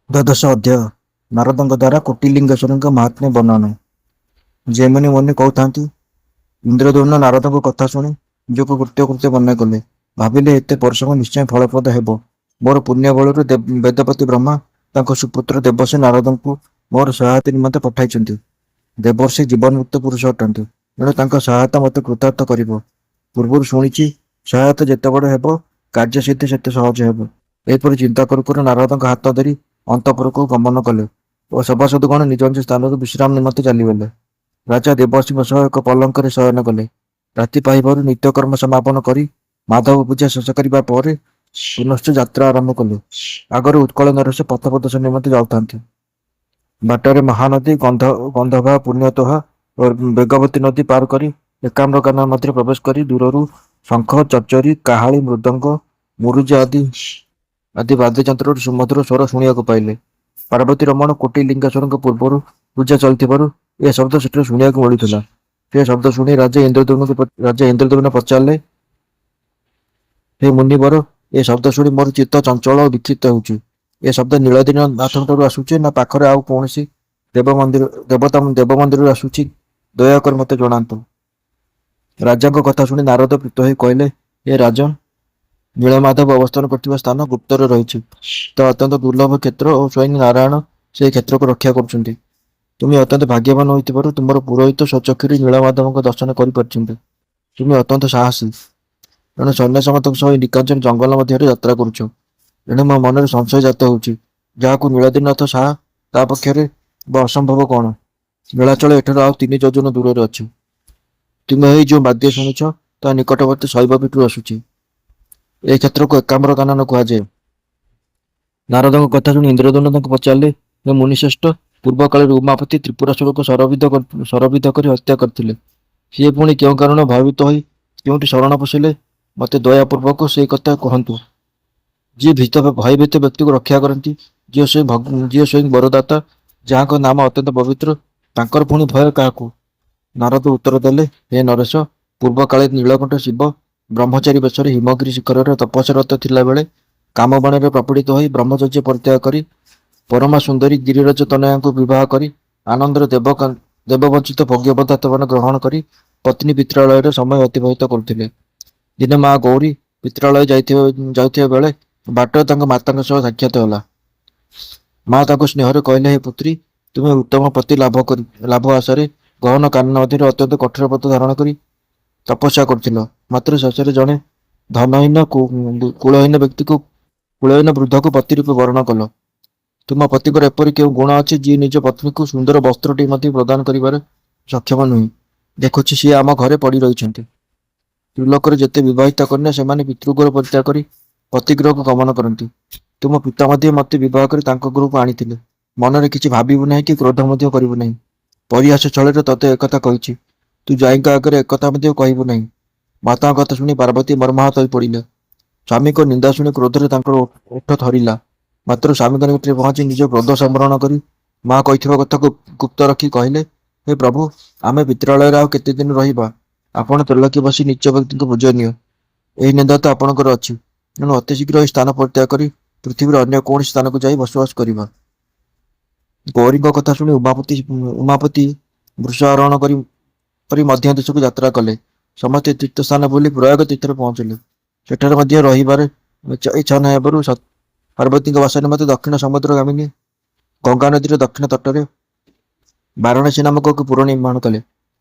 ଦ୍ୱାଦଶ ଅଧ୍ୟାୟ ନାରଦଙ୍କ ଦ୍ୱାରା କୋଟିଲିଙ୍ଗେଶ୍ୱରଙ୍କ ମାହାତ୍ମ୍ୟ ବର୍ଣ୍ଣନା। ଯେମିନି ମୁନି କହୁଥାନ୍ତି, ଇନ୍ଦ୍ରଦ୍ୟୁମ୍ନ ନାରଦଙ୍କ କଥା ଶୁଣି ନିଜକୁ କୃତ୍ୟ କୃତ୍ୟ ମନେ କଲେ। ଭାବିଲେ, ଏତେ ପରିଶ୍ରମ ନିଶ୍ଚୟ ଫଳପ୍ରଦ ହେବ। ମୋର ପୁଣ୍ୟ ବଳରୁ ବେଦପତି ବ୍ରହ୍ମା ତାଙ୍କ ସୁପୁତ୍ର ଦେବର୍ଷି ନାରଦଙ୍କୁ ମୋର ସହାୟତା ନିମନ୍ତେ ପଠାଇଛନ୍ତି। ଦେବର୍ଷି ଜୀବନମୁକ୍ତ ପୁରୁଷ ଅଟନ୍ତି, ଏଣୁ ତାଙ୍କ ସହାୟତା ମୋତେ କୃତାର୍ଥ କରିବ। ପୂର୍ବରୁ ଶୁଣିଛି, ସହାୟତା ଯେତେ ବଡ଼ ହେବ, କାର୍ଯ୍ୟସିଦ୍ଧି ସେତେ ସହଜ ହେବ। ଏହିପରି ଚିନ୍ତା କରୁ କରୁ ନାରଦଙ୍କ ହାତ ଧରି ଅନ୍ତଃପୁରକୁ ଗମନ କଲେ ଓ ସଭାସଦଗଣ ନିଜ ନିଜ ସ୍ଥାନରୁ ବିଶ୍ରାମ ନିମନ୍ତେ ଚାଲିଗଲେ। ରାଜା ଦେବର୍ଷିଙ୍କ ସହ ଏକ ପଲଙ୍କରେ ଶୟନ କଲେ। ରାତି ପାହିବାରୁ ନିତ୍ୟକର୍ମ ସମାପନ କରି ମାଧବ ପୂଜା ଶେଷ କରିବା ପରେ ପୁନଶ୍ଚ ଯାତ୍ରା ଆରମ୍ଭ କଲେ। ଆଗରୁ ଉତ୍କଳ ନରେଶ ପଥ ପ୍ରଦର୍ଶନ ନିମନ୍ତେ ଯାଉଥାନ୍ତି। ବାଟରେ ମହାନଦୀ ଗନ୍ଧଭା ପୁଣ୍ୟତୋହା ଓ ବେଗବତୀ ନଦୀ ପାର କରି ଏକାମ୍ରକାନନ ମଧ୍ୟରେ ପ୍ରବେଶ କରି ଦୂରରୁ ଶଙ୍ଖ, ଚର୍ଚ୍ଚରୀ, କାହାଳୀ, ମୃଦଙ୍ଗ, ମୁରୁଜ ଆଦି ବାଦ୍ୟଯନ୍ତ୍ରର ସୁମଧୁର ସ୍ୱର ଶୁଣିବାକୁ ପାଇଲେ। ପାର୍ବତୀ ରମଣ କୋଟିଲିଙ୍ଗେଶ୍ୱରଙ୍କ ପୂର୍ବରୁ ପୂଜା ଚାଲିଥିବାରୁ ଏ ଶବ୍ଦ ସେଠାରେ ଶୁଣିବାକୁ ମିଳୁଥିଲା। ସେ ଶବ୍ଦ ଶୁଣି ରାଜା ଇନ୍ଦ୍ରଦ୍ୟୁମ୍ନ ପଚାରିଲେ, ହେ ମୁନିବର, ଏ ଶବ୍ଦ ଶୁଣି ମୋର ଚିତ୍ତ ଚଞ୍ଚଳ ଓ ବିକ୍ଷିପ୍ତ ହେଉଛି। ଏ ଶବ୍ଦ ନୀଳଦିନ ନାଥଙ୍କଠାରୁ ଆସୁଛି ନା ପାଖରେ ଆଉ କୌଣସି ଦେବ ମନ୍ଦିରରୁ ଆସୁଛି? ଦୟାକରି ମୋତେ ଜଣାନ୍ତୁ। ରାଜାଙ୍କ କଥା ଶୁଣି ନାରଦ ପ୍ରୀତ ହୋଇ କହିଲେ, ହେ ରାଜନ, ନୀଳମାଧବ ଅବସ୍ଥାନ କରୁଥିବା ସ୍ଥାନ ଗୁପ୍ତରେ ରହିଛି। ତ ଅତ୍ୟନ୍ତ ଦୁର୍ଲଭ କ୍ଷେତ୍ର ଓ ସ୍ୱୟଂ ନାରାୟଣ ସେହି କ୍ଷେତ୍ରକୁ ରକ୍ଷା କରୁଛନ୍ତି। ତୁମେ ଅତ୍ୟନ୍ତ ଭାଗ୍ୟବାନ ହୋଇଥିବାରୁ ତୁମର ପୁରୋହିତ ସ୍ୱଚକ୍ଷୁରେ ନୀଳମାଧବଙ୍କ ଦର୍ଶନ କରିପାରିଛନ୍ତି। ତୁମେ ଅତ୍ୟନ୍ତ ସାହସୀ, ଏଣୁ ସନ୍ନ୍ୟାସମତଙ୍କ ସହ ନିକାଞ୍ଚନ ଜଙ୍ଗଲ ମଧ୍ୟରେ ଯାତ୍ରା କରୁଛ। ଏଣୁ ମୋ ମନରେ ସଂଶୟ ଜାତ ହେଉଛି, ଯାହାକୁ ନୀଳଦିନାଥ ସାହା, ତା ପକ୍ଷରେ ବା ଅସମ୍ଭବ କଣ? ନୀଳାଚଳ ଏଠାରୁ ଆଉ 3 ଯୋଜନ ଦୂରରେ ଅଛି। ତୁମେ ଏହି ଯେଉଁ ବାଦ୍ୟ ଶୁଣୁଛ, ତାହା ନିକଟବର୍ତ୍ତୀ ଶୈବପୀଠରୁ ଆସୁଛି। ଏ କ୍ଷେତ୍ରକୁ ଏକାମ୍ର କାନନ କୁହାଯାଏ। ନାରଦଙ୍କ କଥା ଶୁଣି ଇନ୍ଦ୍ରଦ୍ୟୁମ୍ନ ତାଙ୍କୁ ପଚାରିଲେ, ହେ ମୁନିଶ୍ରେଷ୍ଠ, ପୂର୍ବ କାଳରେ ଉମାପତି ତ୍ରିପୁରାସୁରକୁ ଶରବିଦ୍ଧ କରି ହତ୍ୟା କରିଥିଲେ। ସିଏ ପୁଣି କେଉଁ କାରଣ ଭୟଭୀତ ହୋଇ କେଉଁଠି ଶରଣ ପଶିଲେ? ମୋତେ ଦୟାପୂର୍ବକ ସେଇ କଥା କୁହନ୍ତୁ। ଯିଏ ଭୟଭୀତ ବ୍ୟକ୍ତିକୁ ରକ୍ଷା କରନ୍ତି, ଯିଏ ସ୍ୱୟଂ ବରଦାତା, ଯାହାଙ୍କ ନାମ ଅତ୍ୟନ୍ତ ପବିତ୍ର, ତାଙ୍କର ପୁଣି ଭୟ କାହାକୁ? ନାରଦ ଉତ୍ତର ଦେଲେ, ହେ ନରେଶ, ପୂର୍ବ କାଳେ ନୀଳକଣ୍ଠ ଶିବ ବ୍ରହ୍ମଚାରୀ ବେଶରେ ହିମଗିରି ଶିଖରରେ ତପସ୍ୟାରତ ଥିଲାବେଳେ କାମବାଣରେ ପ୍ରପୀଡ଼ିତ ହୋଇ ବ୍ରହ୍ମଚର୍ଯ୍ୟ ପରିତ୍ୟାଗ କରି ପରମା ସୁନ୍ଦରୀ ଗିରିରାଜ ତନୟାଙ୍କୁ ବିବାହ କରି ଆନନ୍ଦରେ ଦେବବଞ୍ଚିତ ଭୋଗ୍ୟ ପଦାର୍ଥମାନ ଗ୍ରହଣ କରି ପତ୍ନୀ ପିତ୍ରାଳୟରେ ସମୟ ଅତିବାହିତ କରୁଥିଲେ। ଦିନେ ମା ଗୌରୀ ପିତ୍ରାଳୟ ଯାଉଥିବା ବେଳେ ବାଟରେ ତାଙ୍କ ମାତାଙ୍କ ସହ ସାକ୍ଷାତ ହେଲା। ମା ତାଙ୍କୁ ସ୍ନେହରେ କହିଲେ, ହେ ପୁତ୍ରୀ, ତୁମେ ଉତ୍ତମ ପତି ଲାଭ ଆଶାରେ ଗହନ କାନନ ମଧ୍ୟରେ ଅତ୍ୟନ୍ତ କଠୋର ବ୍ରତ ଧାରଣ କରି ତପସ୍ୟା କରୁଥିଲ। ମାତ୍ର ଶେଷରେ ଜଣେ ଧନହୀନ କୁଳହୀନ ବୃଦ୍ଧକୁ ପତି ରୂପେ ବରଣ କଲ। ତୁମ ପତିଙ୍କର ଏପରି କେଉଁ ଗୁଣ ଅଛି, ଯିଏ ନିଜ ପତ୍ନୀକୁ ସୁନ୍ଦର ବସ୍ତ୍ରଟି ମଧ୍ୟ ପ୍ରଦାନ କରିବାରେ ସକ୍ଷମ ନୁହେଁ? ଦେଖୁଛି, ସିଏ ଆମ ଘରେ ପଡ଼ି ରହିଛନ୍ତି। ତ୍ରିଲୋକରେ ଯେତେ ବିବାହିତା କନ୍ୟା, ସେମାନେ ପିତୃଗୃହ ପରିତ୍ୟାଗ କରି ପତିଗୃହକୁ ଗମନ କରନ୍ତି। ତୁମ ପିତା ମଧ୍ୟ ମୋତେ ବିବାହ କରି ତାଙ୍କ ଗୃହକୁ ଆଣିଥିଲେ। ମନରେ କିଛି ଭାବିବୁ ନାହିଁ କି କ୍ରୋଧ ମଧ୍ୟ କରିବୁ ନାହିଁ। ପରିହାସ ଛଳରେ ତତେ ଏକଥା କହିଛି। ତୁ ଜୟୀଙ୍କ ଆଗରେ ଏକଥା ମଧ୍ୟ କହିବୁ ନାହିଁ। ମାତାଙ୍କ କଥା ଶୁଣି ପାର୍ବତୀ ମର୍ମାହତ ହୋଇ ପଡ଼ିଲେ। ସ୍ୱାମୀଙ୍କ ନିନ୍ଦା ଶୁଣି କ୍ରୋଧରେ ତାଙ୍କର ଓଠ ଥରିଲା। ମାତ୍ର ସ୍ୱାମୀଙ୍କ ନିକଟରେ ପହଞ୍ଚି ନିଜ କ୍ରୋଧ ସମ୍ବରଣ କରି ମା କହିଥିବା କଥାକୁ ଗୁପ୍ତ ରଖି କହିଲେ, ହେ ପ୍ରଭୁ, ଆମେ ପିତ୍ରାଳୟରେ ଆଉ କେତେ ଦିନ ରହିବା? ଆପଣ ତ୍ରିଲୋକୀ ବସି ନୀଚ ବ୍ୟକ୍ତିଙ୍କ ପୂଜନୀୟ। ଏହି ନିନ୍ଦା ତ ଆପଣଙ୍କର ଅଛି। ଏଣୁ ଅତି ଶୀଘ୍ର ଏହି ସ୍ଥାନ ପରିତ୍ୟାଗ କରି ପୃଥିବୀର ଅନ୍ୟ କୌଣସି ସ୍ଥାନକୁ ଯାଇ ବସବାସ କରିବା। ଗୌରୀଙ୍କ କଥା ଶୁଣି ଉମାପତି ବୃଷ ଆରୋହଣ କରି ମଧ୍ୟ ଦେଶକୁ ଯାତ୍ରା କଲେ। ସମସ୍ତେ ତୀର୍ଥସ୍ଥାନ ବୁଲି ପ୍ରୟାଗ ତୀର୍ଥରେ ପହଞ୍ଚିଲେ। ସେଠାରେ ମଧ୍ୟ ରହିବାରେ ଇଚ୍ଛା ନ ହେବାରୁ ପାର୍ବତୀଙ୍କ ବାସ ନିମନ୍ତେ ଦକ୍ଷିଣ ସମୁଦ୍ରଗାମିନୀ ଗଙ୍ଗା ନଦୀର ଦକ୍ଷିଣ ତଟରେ ବାରାଣସୀ ନାମକ ଏକ ପୁର ନିର୍ମାଣ କଲେ।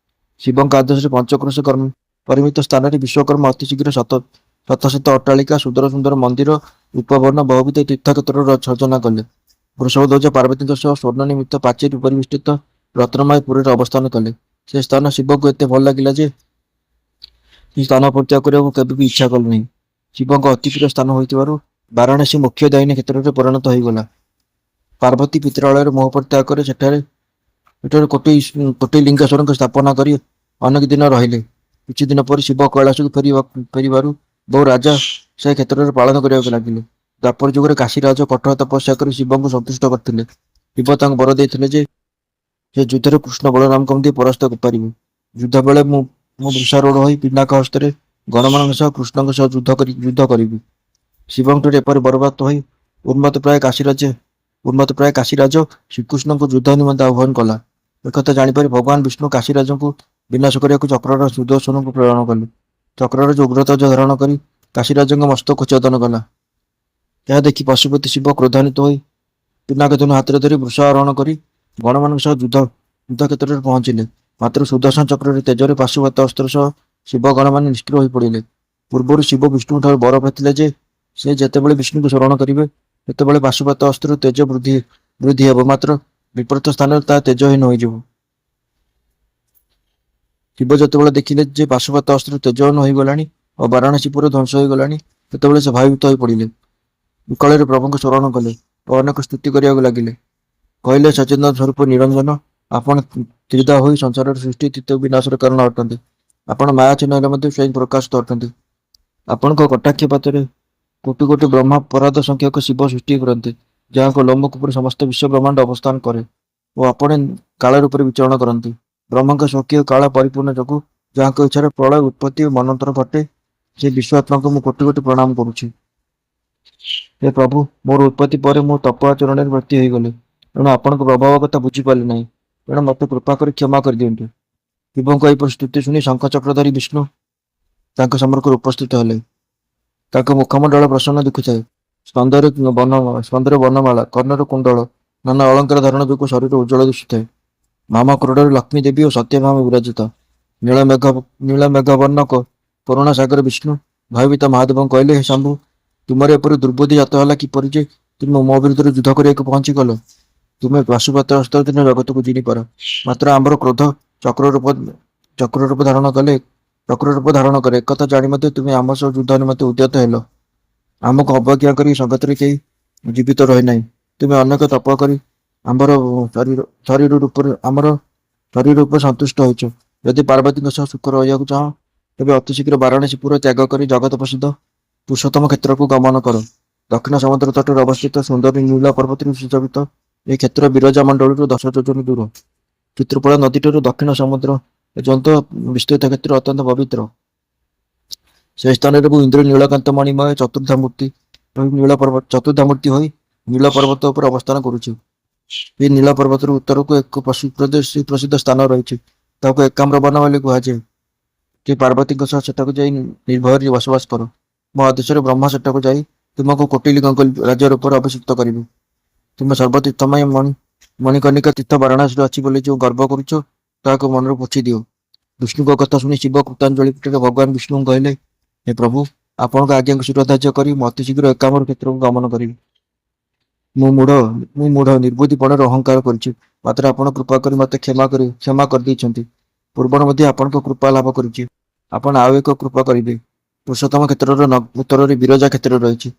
ଶିବଙ୍କ ଆଦେଶରେ ପଞ୍ଚକ୍ରୋଶ ପରିମିତ ସ୍ଥାନରେ ବିଶ୍ୱକର୍ମା ଅତି ଶୀଘ୍ର ଶତ ଶତ ଅଟ୍ଟାଳିକା, ସୁନ୍ଦର ସୁନ୍ଦର ମନ୍ଦିର, ଉପବନ, ବହୁବିଧ ତୀର୍ଥକ୍ଷେତ୍ରର ସର୍ଜନା କଲେ। ବୃଷଭଧ୍ୱଜ ପାର୍ବତୀଙ୍କ ସହ ସ୍ୱର୍ଣ୍ଣ ନିମିତ୍ତ ପ୍ରାଚୀର ପରିବେଷ୍ଟିତ ରତ୍ନମୟ ପୁରୀରେ ଅବସ୍ଥାନ କଲେ। ସେ ସ୍ଥାନ ଶିବଙ୍କୁ ଏତେ ଭଲ ଲାଗିଲା ଯେ ସେ ସ୍ଥାନ ପରିତ୍ୟାଗ କରିବାକୁ କେବେ ବି ଇଚ୍ଛା କଲେ ନାହିଁ। ଶିବଙ୍କ ଅତି ପ୍ରିୟ ସ୍ଥାନ ହୋଇଥିବାରୁ ବାରାଣସୀ ମୁଖ୍ୟ ଦାୟିନୀ କ୍ଷେତ୍ରରେ ପରିଣତ ହୋଇଗଲା। ପାର୍ବତୀ ପିତ୍ରାଳୟରେ ମୋହ ପରିତ୍ୟାଗ କରି ସେଠାରେ କୋଟିଲିଙ୍ଗେଶ୍ୱରଙ୍କ ସ୍ଥାପନା କରି ଅନେକ ଦିନ ରହିଲେ। କିଛି ଦିନ ପରେ ଶିବ କୈଳାସକୁ ଫେରିବାରୁ ବହୁ ରାଜା ସେ କ୍ଷେତ୍ରରେ ପାଳନ କରିବାକୁ ଲାଗିଲେ। ଦ୍ୱାପର ଯୁଗରେ କାଶୀରାଜ କଠୋର ତପସ୍ୟା କରି ଶିବଙ୍କୁ ସନ୍ତୁଷ୍ଟ କରିଥିଲେ। ଶିବ ତାଙ୍କୁ ବର ଦେଇଥିଲେ ଯେ ସେ ଯୁଦ୍ଧରେ କୃଷ୍ଣ ବଳରାମଙ୍କୁ ମଧ୍ୟ ପରାସ୍ତ କରିପାରିବେ। ଯୁଦ୍ଧ ବେଳେ ମୁଁ ବୃଷାରୂଢ଼ ହୋଇ ପିନାକ ହସ୍ତରେ ଗଣମାନଙ୍କ ସହ କୃଷ୍ଣଙ୍କ ସହ ଯୁଦ୍ଧ କରିବି। ଶିବଙ୍କଠାରେ ଏପରି ବରପ୍ରାପ୍ତ ହୋଇ ଉନ୍ମତ୍ତ ପ୍ରାୟ କାଶୀରାଜ ଉନ୍ମତ୍ତ ପ୍ରାୟ କାଶୀରାଜ ଶ୍ରୀକୃଷ୍ଣଙ୍କୁ ଯୁଦ୍ଧ ନିମନ୍ତେ ଆହ୍ୱାନ କଲା। ଏକଥା ଜାଣିପାରି ଭଗବାନ ବିଷ୍ଣୁ କାଶୀରାଜଙ୍କୁ ବିନାଶ କରିବାକୁ ଚକ୍ରର ସୁଦର୍ଶନକୁ ପ୍ରେରଣ କଲେ। ଚକ୍ରର ଉଗ୍ରତେଜ ଧାରଣ କରି କାଶୀରାଜଙ୍କ ମସ୍ତକ ଚ୍ଛେଦନ କଲା। ଏହା ଦେଖି ପଶୁପତି ଶିବ କ୍ରୋଧାନ୍ୱିତ ହୋଇ ପିନାକଧନୁ ହାତରେ ଧରି ବୃଷ ଆରୋହଣ କରି ଗଣମାନଙ୍କ ସହ ଯୁଦ୍ଧକ୍ଷେତ୍ରରେ ପହଞ୍ଚିଲେ। ମାତ୍ର ସୁଦର୍ଶନ ଚକ୍ରରେ ତେଜରେ ପାଶୁପତ ଅସ୍ତ୍ର ସହ ଶିବ ଗଣମାନେ ନିଷ୍କ୍ରିୟ ହୋଇ ପଡ଼ିଲେ। ପୂର୍ବରୁ ଶିବ ବିଷ୍ଣୁଙ୍କଠାରୁ ବର ପାଇଥିଲେ ଯେ ସେ ଯେତେବେଳେ ବିଷ୍ଣୁଙ୍କୁ ସ୍ମରଣ କରିବେ ସେତେବେଳେ ପାଶୁପତ ଅସ୍ତ୍ର ତେଜ ବୃଦ୍ଧି ହେବ, ମାତ୍ର ବିପରୀତ ସ୍ଥାନରେ ତାହା ତେଜହୀନ ହୋଇଯିବ। ଶିବ ଯେତେବେଳେ ଦେଖିଲେ ଯେ ପାଶୁପତ ଅସ୍ତ୍ର ତେଜହୀନ ହୋଇଗଲାଣି ଓ ବାରାଣସୀ ପୁର ଧ୍ୱଂସ ହୋଇଗଲାଣି, ସେତେବେଳେ ସେ ଭୟଭୀତ ହୋଇ ପଡ଼ିଲେ। ବିକଳରେ ପ୍ରଭୁଙ୍କୁ ସ୍ମରଣ କଲେ ଓ ଅନେକ ସ୍ତୁତି କରିବାକୁ ଲାଗିଲେ। କହିଲେ, ସଚେତନ ସ୍ୱରୂପ ନିରଞ୍ଜନ, ଆପଣ ତ୍ରିଧା ହୋଇ ସଂସାରର ସୃଷ୍ଟି ସ୍ଥିତି ଓ ବିନାଶର କାରଣ ଅଟନ୍ତି। ଆପଣ ମାୟା ଚିହ୍ନରେ ମଧ୍ୟ ସ୍ୱୟଂ ପ୍ରକାଶିତ ଅଟନ୍ତି। ଆପଣଙ୍କ କଟାକ୍ଷପାତରେ କୋଟି କୋଟି ବ୍ରହ୍ମାପରାଧ ସଂଖ୍ୟକ ଶିବ ସୃଷ୍ଟି କରନ୍ତି, ଯାହାଙ୍କ ଲୋମକୂପରେ ସମସ୍ତ ବିଶ୍ୱ ବ୍ରହ୍ମାଣ୍ଡ ଅବସ୍ଥାନ କରେ ଓ ଆପଣ କାଳ ରୂପରେ ବିଚରଣ କରନ୍ତି। ବ୍ରହ୍ମାଙ୍କ ସ୍ୱକୀୟ କାଳ ପରିପୂର୍ଣ୍ଣ ଯୋଗୁଁ ଯାହାଙ୍କ ଇଚ୍ଛାରେ ପ୍ରଳୟ ଉତ୍ପତ୍ତି ଓ ମନନ୍ତର ଘଟେ, ସେ ବିଶ୍ୱାତ୍ମାଙ୍କୁ ମୁଁ କୋଟି କୋଟି ପ୍ରଣାମ କରୁଛି। ହେ ପ୍ରଭୁ, ମୋର ଉତ୍ପତ୍ତି ପରେ ମୁଁ ତପ ଆଚରଣରେ ବ୍ରତୀ ହୋଇଗଲି, ତେଣୁ ଆପଣଙ୍କ ପ୍ରଭାବ କଥା ବୁଝିପାରିଲି ନାହିଁ। ତେଣୁ ମୋତେ କୃପା କରି କ୍ଷମା କରିଦିଅନ୍ତୁ। ଶିବଙ୍କ ଏହିପରି ସ୍ତୁତି ଶୁଣି ଶଙ୍ଖଚକ୍ର ଧରି ବିଷ୍ଣୁ ତାଙ୍କ ସମ୍ମୁଖରେ ଉପସ୍ଥିତ ହେଲେ। ତାଙ୍କ ମୁଖମଣ୍ଡଳ ପ୍ରସନ୍ନ ଦିଶୁଥାଏ। ସ୍କନ୍ଧରେ ବନମାଳା, କର୍ଣ୍ଣରେ କୁଣ୍ଡଳ, ନାନା ଅଳଙ୍କାର ଧାରଣ ଯୋଗୁଁ ଶରୀର ଉଜ୍ଜ୍ୱଳ ଦିଶୁଥାଏ। ମାମା କ୍ରୋଡ଼ରେ ଲକ୍ଷ୍ମୀ ଦେବୀ ଓ ସତ୍ୟଭାମା ବିରାଜିତ। ନୀଳମେଘବର୍ଣ୍ଣ କରୁଣା ସାଗର ବିଷ୍ଣୁ ଭୟଭୀତ ମହାଦେବଙ୍କୁ କହିଲେ, ହେ ଶମ୍ଭୁ, ତୁମର ଏପରି ଦୁର୍ବୁଦ୍ଧି ଜାତ ହେଲା କିପରି ଯେ ତୁମେ ମୋ ବିରୁଦ୍ଧରେ ଯୁଦ୍ଧ କରିବାକୁ ପହଞ୍ଚିଗଲ? ତୁମେ ପାଶୁପତ ଅସ୍ତ୍ର ଦିନ ଜଗତକୁ ଜିଣିପାର, ମାତ୍ର ଆମର କ୍ରୋଧ ଚକ୍ରରୂପ ଧାରଣ କରେ। ଏକଥା ଜାଣି ମଧ୍ୟ ତୁମେ ଆମ ସହ ଯୁଦ୍ଧ ନିମନ୍ତେ ଉଦ୍ୟତ ହେଲ। ଆମକୁ ଅବଜ୍ଞା କରି ଜଗତରେ କେହି ଜୀବିତ ରହିନାହିଁ। ତୁମେ ଅନେକ ତପ କରି ଆମର ଶରୀର ରୂପରେ ସନ୍ତୁଷ୍ଟ ହୋଇଛ। ଯଦି ପାର୍ବତୀଙ୍କ ସହ ସୁଖ ରହିବାକୁ ଚାହଁ, ତେବେ ଅତିଶୀଘ୍ର ବାରାଣସୀ ପୁର ତ୍ୟାଗ କରି ଜଗତ ପ୍ରସିଦ୍ଧ ପୁରୁଷୋତ୍ତମ କ୍ଷେତ୍ରକୁ ଗମନ କର। ଦକ୍ଷିଣ ସମୁଦ୍ର ତଟରେ ଅବସ୍ଥିତ ସୁନ୍ଦରୀ ନୀଳ ପର୍ବତରେ ସୁଶୋଭିତ ଏହି କ୍ଷେତ୍ର ବିରଜା ମଣ୍ଡଳରୁ 10 ଯୋଜନ ଦୂର। ଚିତ୍ରପଳା ନଦୀଠାରୁ ଦକ୍ଷିଣ ସମୁଦ୍ର ପର୍ଯ୍ୟନ୍ତ ବିସ୍ତୃତ କ୍ଷେତ୍ର ଅତ୍ୟନ୍ତ ପବିତ୍ର। ସେହି ସ୍ଥାନରେ ମୁଁ ଇନ୍ଦ୍ର ନୀଳକାନ୍ତ ମଣିମୟ ଚତୁର୍ଦ୍ଧାମୂର୍ତ୍ତି ହୋଇ ନୀଳ ପର୍ବତ ଉପରେ ଅବସ୍ଥାନ କରୁଛି। ଏହି ନୀଳ ପର୍ବତର ଉତ୍ତରକୁ ଏକ ସୁପ୍ରସିଦ୍ଧ ସ୍ଥାନ ରହିଛି, ତାହାକୁ ଏକାମ୍ର ବନ ବୋଲି କୁହାଯାଏ। ଯେ ପାର୍ବତୀଙ୍କ ସହ ସେଠାକୁ ଯାଇ ନିର୍ଭୟରେ ବସବାସ କର। ମୋ ଆଦେଶରେ ବ୍ରହ୍ମା ସେଠାକୁ ଯାଇ ତୁମକୁ କୋଟିଲିଙ୍ଗଙ୍କ ରାଜ୍ୟ ରୂପରେ ଅଭିଷିକ୍ତ କରିବେ। ତୁମେ ସର୍ବତୀର୍ଥମୟ ମଣିକର୍ଣ୍ଣିକା ତୀର୍ଥ ବାରାଣସୀରେ ଅଛି ବୋଲି ଯେଉଁ ଗର୍ବ କରୁଛ, ତାହାକୁ ମନରୁ ପୋଛି ଦିଅ। ବିଷ୍ଣୁଙ୍କ କଥା ଶୁଣି ଶିବ କୃତାଞ୍ଜଳି ପିଠରେ ଭଗବାନ ବିଷ୍ଣୁଙ୍କୁ କହିଲେ, ହେ ପ୍ରଭୁ, ଆପଣଙ୍କ ଆଜ୍ଞାକୁ ଶିରୋଧାର୍ଯ୍ୟ କରି ମୁଁ ଅତି ଶୀଘ୍ର ଏକାମ୍ର କ୍ଷେତ୍ରକୁ ଗମନ କରିବି। ମୁଁ ମୂଢ଼ ନିର୍ବୁଦ୍ଧିପଣରେ ଅହଙ୍କାର କରିଛି, ମାତ୍ର ଆପଣ କୃପା କରି ମୋତେ କ୍ଷମା କରିଦେଇଛନ୍ତି। ପୂର୍ବରୁ ମଧ୍ୟ ଆପଣଙ୍କ କୃପା ଲାଭ କରିଛି। ଆପଣ ଆଉ ଏକ କୃପା କରିବେ। ପୁରୁଷୋତ୍ତମ କ୍ଷେତ୍ରର ଉତ୍ତରରେ ବିରଜା କ୍ଷେତ୍ର ରହିଛି।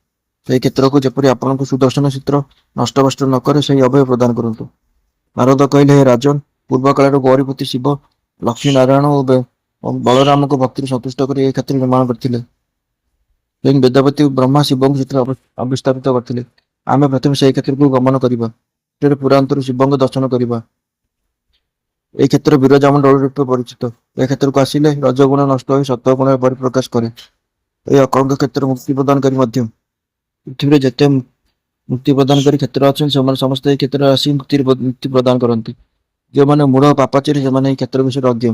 ସେହି କ୍ଷେତ୍ରକୁ ଯେପରି ଆପଣଙ୍କୁ ସୁଦର୍ଶନ ଚିତ୍ର ନଷ୍ଟଭଷ୍ଟ ନ କରେ, ସେହି ଅଭୟ ପ୍ରଦାନ କରନ୍ତୁ। ନାରଦ କହିଲେ, ହେ ରାଜନ, ପୂର୍ବ କାଳରେ ଗୌରୀପତି ଶିବ ଲକ୍ଷ୍ମୀ ନାରାୟଣ ଓ ବଳରାମଙ୍କ ଭକ୍ତିରେ ସନ୍ତୁଷ୍ଟ କରି ଏହି କ୍ଷେତ୍ର ନିର୍ମାଣ କରିଥିଲେ। ସ୍ୱୟଂ ବେଦପତି ବ୍ରହ୍ମା ଶିବଙ୍କୁ ସେଥିରେ ଅବିସ୍ଥାପିତ କରିଥିଲେ। ଆମେ ପ୍ରଥମେ ସେହି କ୍ଷେତ୍ରକୁ ଗମନ କରିବା, ସେଠାରେ ପୁରାନ୍ତରୁ ଶିବଙ୍କ ଦର୍ଶନ କରିବା। ଏହି କ୍ଷେତ୍ର ବିରଜା ମଣ୍ଡଳ ରୂପେ ପରିଚିତ। ଏ କ୍ଷେତ୍ରକୁ ଆସିଲେ ରଜଗୁଣ ନଷ୍ଟ ହୋଇ ସତ୍ୱଗୁଣରେ ପରିପ୍ରକାଶ କରେ। ଏହି ଅକଳଙ୍କ କ୍ଷେତ୍ର ମୁକ୍ତି ପ୍ରଦାନକାରୀ ମଧ୍ୟ। ପୃଥିବୀରେ ଯେତେ ମୁକ୍ତି ପ୍ରଦାନକାରୀ କ୍ଷେତ୍ର ଅଛନ୍ତି, ସେମାନେ ସମସ୍ତେ ଏହି କ୍ଷେତ୍ରରେ ଆସି ମୁକ୍ତି ପ୍ରଦାନ କରନ୍ତି। ଯେଉଁମାନେ ମୂଢ଼ ଓ ପାପାଚାରୀ, ସେମାନେ ଏହି କ୍ଷେତ୍ର ବିଷୟରେ ଅଜ୍ଞ।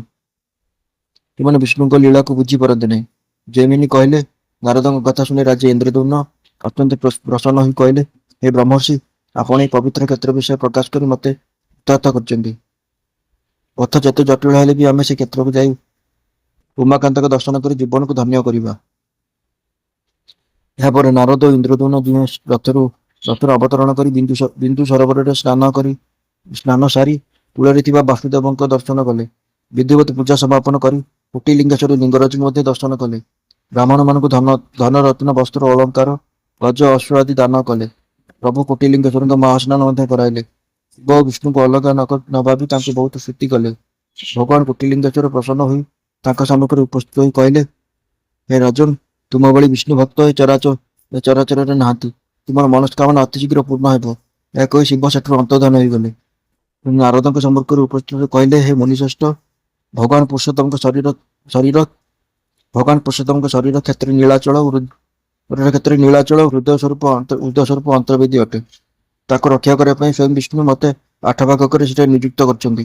ସେମାନେ ବିଷ୍ଣୁଙ୍କ ଲୀଳାକୁ ବୁଝିପାରନ୍ତି ନାହିଁ। ଜୈମିନୀ କହିଲେ, ନାରଦଙ୍କ କଥା ଶୁଣି ରାଜା ଇନ୍ଦ୍ରଦ୍ୟୁମ୍ନ ଅତ୍ୟନ୍ତ ପ୍ରସନ୍ନ ହୋଇ କହିଲେ, ହେ ବ୍ରହ୍ମର୍ଷି, ଆପଣ ଏହି ପବିତ୍ର କ୍ଷେତ୍ର ବିଷୟ ପ୍ରକାଶ କରି ମୋତେ କୃତାର୍ଥ କରିଛନ୍ତି। ପଥ ଯେତେ ଜଟିଳ ହେଲେ ବି ଆମେ ସେ କ୍ଷେତ୍ରକୁ ଯାଇ ଉମାକାନ୍ତଙ୍କ ଦର୍ଶନ କରି ଜୀବନକୁ ଧନ୍ୟ କରିବା। ଏହାପରେ ନାରଦ ଓ ଇନ୍ଦ୍ରଦ୍ୟୁମ୍ନ ଦୁହେଁ ରଥରୁ ଅବତରଣ କରି ବିନ୍ଦୁ ସରୋବରରେ ସ୍ନାନ ସାରି କୂଳରେ ଥିବା ବାସୁଦେବଙ୍କ ଦର୍ଶନ କଲେ। ବିଧିବତ ପୂଜା ସମାପନ କରି କୋଟିଲିଙ୍ଗେଶ୍ୱର ଲିଙ୍ଗରାଜଙ୍କୁ ମଧ୍ୟ ଦର୍ଶନ କଲେ। ବ୍ରାହ୍ମଣମାନଙ୍କୁ ଧନ ରତ୍ନ ବସ୍ତ୍ର ଅଳଙ୍କାର ଗଜ ଅଶ୍ଵ ଆଦି ଦାନ କଲେ। ପ୍ରଭୁ କୋଟିଲିଙ୍ଗେଶ୍ୱରଙ୍କ ମହାସ୍ନାନ ମଧ୍ୟ କରାଇଲେ। ଶିବ ଓ ବିଷ୍ଣୁଙ୍କୁ ଅଲଗା ନ ଭାବି ତାଙ୍କୁ ବହୁତ ସ୍ତୁତି କଲେ। ଭଗବାନ କୋଟିଲିଙ୍ଗେଶ୍ୱର ପ୍ରସନ୍ନ ହୋଇ ତାଙ୍କ ସମ୍ମୁଖରେ ଉପସ୍ଥିତ ହୋଇ କହିଲେ, ହେ ରାଜନ, ତୁମ ଭଳି ବିଷ୍ଣୁ ଭକ୍ତ ଏ ଚରାଚରରେ ନାହାନ୍ତି। ତୁମର ମନସ୍କାମନା ଅତି ଶୀଘ୍ର ପୂର୍ଣ୍ଣ ହେବ। ଏହା କହି ଶିବ ସେଠାରୁ ଅନ୍ତର୍ଦ୍ଧାନ ହୋଇଗଲେ। ନାରଦଙ୍କ ସମ୍ମୁଖରେ ଉପସ୍ଥିତ କହିଲେ, ହେ ମୁନିଶ୍ରେଷ୍ଠ, ଭଗବାନ ପୁରୁଷୋତ୍ତମଙ୍କ ଶରୀର କ୍ଷେତ୍ରରେ ନୀଳାଚଳ ହୃଦୟ ସ୍ୱରୂପ ଅନ୍ତର୍ବେଦୀ ଅଟେ। ତାକୁ ରକ୍ଷା କରିବା ପାଇଁ ସ୍ୱୟଂ ବିଷ୍ଣୁ ମୋତେ 8 ଭାଗ କରି ସେଠାରେ ନିଯୁକ୍ତ କରିଛନ୍ତି।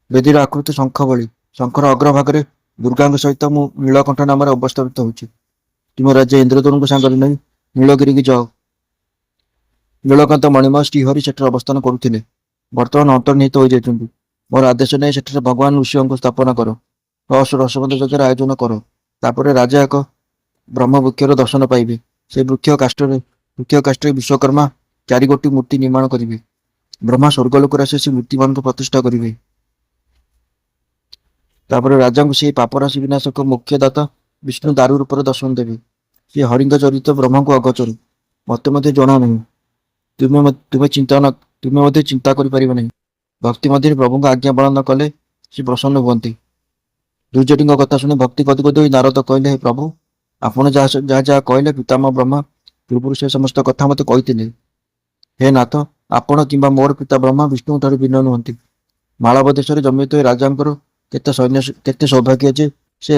ବେଦୀର ଆକୃତି ଶଙ୍ଖ ଭଳି। ଶଙ୍ଖର ଅଗ୍ରଭାଗରେ ଦୁର୍ଗାଙ୍କ ସହିତ ମୁଁ ନୀଳକଣ୍ଠ ନାମରେ ଅବସ୍ଥାପିତ ହେଉଛି। ତୁମେ ରାଜା ଇନ୍ଦ୍ରଦ୍ୟୁମ୍ନଙ୍କୁ ସାଙ୍ଗରେ ନେଇ ନୀଳଗିରିକି ଯାଅ। ନୀଳକାନ୍ତ ମଣିମୟ ଶ୍ରୀହରି ସେଠାରେ ଅବସ୍ଥାନ କରୁଥିଲେ। ବର୍ତ୍ତମାନ ଅନ୍ତର୍ନିହିତ ହୋଇଯାଇଛନ୍ତି। ମୋର ଆଦେଶ ନେଇ ସେଠାରେ ଭଗବାନ ଋଷିଙ୍କୁ ସ୍ଥାପନା କର। ରସବନ୍ତ ଯଜ୍ଞର ଆୟୋଜନ କର। ତାପରେ ରାଜା ଏକ ବ୍ରହ୍ମବୃକ୍ଷର ଦର୍ଶନ ପାଇବେ। ସେ ବୃକ୍ଷ କାଷ୍ଠରେ ବିଶ୍ୱକର୍ମା 4 ଗୋଟି ମୂର୍ତ୍ତି ନିର୍ମାଣ କରିବେ। ବ୍ରହ୍ମା ସ୍ୱର୍ଗଲୋକରେ ଆସି ସେ ମୂର୍ତ୍ତିମାନଙ୍କୁ ପ୍ରତିଷ୍ଠା କରିବେ। ତାପରେ ରାଜାଙ୍କୁ ସେହି ପାପରାଶି ବିନାଶକ ମୋକ୍ଷଦାତା ବିଷ୍ଣୁ ଦାରୁ ରୂପରେ ଦର୍ଶନ ଦେବେ। ସେ ହରିଙ୍କ ଚରିତ ବ୍ରହ୍ମାଙ୍କୁ ଅଗୋଚର। ମୋତେ ମଧ୍ୟ ଜଣା ନାହିଁ। ତୁମେ ମଧ୍ୟ ଚିନ୍ତା କରିପାରିବ ନାହିଁ। ଭକ୍ତି ମଧ୍ୟରେ ପ୍ରଭୁଙ୍କ ଆଜ୍ଞା ପାଳନ କଲେ ସେ ପ୍ରସନ୍ନ ହୁଅନ୍ତି। ଦୁର୍ଜଟିଙ୍କ କଥା ଶୁଣି ଭକ୍ତି ଗଦ ଗଦ ହୋଇ ନାରଦ କହିଲେ, ହେ ପ୍ରଭୁ, ଆପଣ ଯାହା ଯାହା ଯାହା କହିଲେ ପିତାମହ ବ୍ରହ୍ମା ପୂର୍ବରୁ ସେ ସମସ୍ତ କଥା ମୋତେ କହିଥିଲେ। ହେ ନାଥ, ଆପଣ କିମ୍ବା ମୋର ପିତା ବ୍ରହ୍ମା ବିଷ୍ଣୁଙ୍କ ଠାରୁ ଭିନ୍ନ ନୁହନ୍ତି। ମାଳବ ଦେଶରେ ଜନ୍ମିତ ହୋଇ ରାଜାଙ୍କର କେତେ ସୌଭାଗ୍ୟ ଯେ ସେ